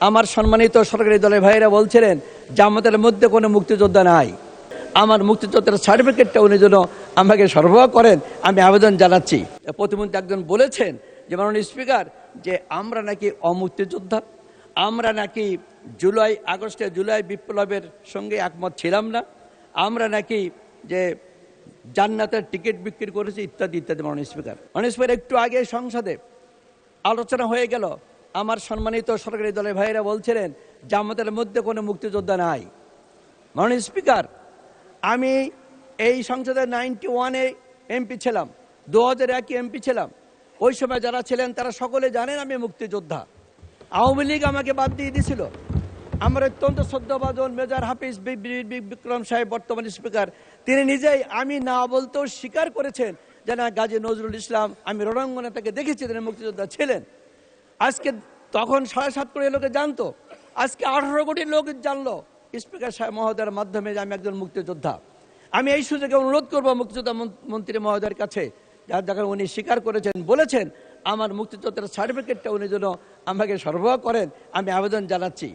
আমার সম্মানিত সরকারি দলের ভাইয়েরা বলছিলেন জামাতের মধ্যে কোনো মুক্তিযোদ্ধা নাই, আমার মুক্তিযোদ্ধার সার্টিফিকেটটা উনি যেন আমাকে সরবরাহ করেন, আমি আবেদন জানাচ্ছি। প্রতিমন্ত্রী একজন বলেছেন যে মাননীয় স্পিকার, যে আমরা নাকি অমুক্তিযোদ্ধা, আমরা নাকি জুলাই বিপ্লবের সঙ্গে একমত ছিলাম না, আমরা নাকি যে জান্নাতের টিকিট বিক্রি করেছি ইত্যাদি ইত্যাদি। মাননীয় স্পিকার একটু আগে সংসদে আলোচনা হয়ে গেল, আমার সম্মানিত সরকারি দলের ভাইয়েরা বলছিলেন জামাতের মধ্যে কোনো মুক্তিযোদ্ধা নাই। মাননীয় স্পিকার, আমি এই সংসদে 91-এ এমপি ছিলাম, 2001 এমপি ছিলাম। ওই সময় যারা ছিলেন তারা সকলে জানেন আমি মুক্তিযোদ্ধা। আওয়ামী লীগ আমাকে বাদ দিয়ে দিয়েছিল। আমার অত্যন্ত শ্রদ্ধাভাজন মেজর হাফিজ বিক্রম সাহেব বর্তমান স্পিকার, তিনি নিজেই আমি না বলতেও স্বীকার করেছেন যে না, গাজী নজরুল ইসলাম, আমি রণাঙ্গনে তাকে দেখেছি, তিনি মুক্তিযোদ্ধা ছিলেন। আজকে তখন 7.5 কোটি লোকে জানতো, আজকে 18 কোটি লোক জানলো স্পিকার সাহেব মহোদয়ের মাধ্যমে যে আমি একজন মুক্তিযোদ্ধা। আমি এই সুযোগে অনুরোধ করবো মুক্তিযোদ্ধা মন্ত্রী মহোদয়ের কাছে, যাকে উনি স্বীকার করেছেন, বলেছেন আমার মুক্তিযোদ্ধার সার্টিফিকেটটা উনি যেন আমাকে সরবরাহ করেন, আমি আবেদন জানাচ্ছি।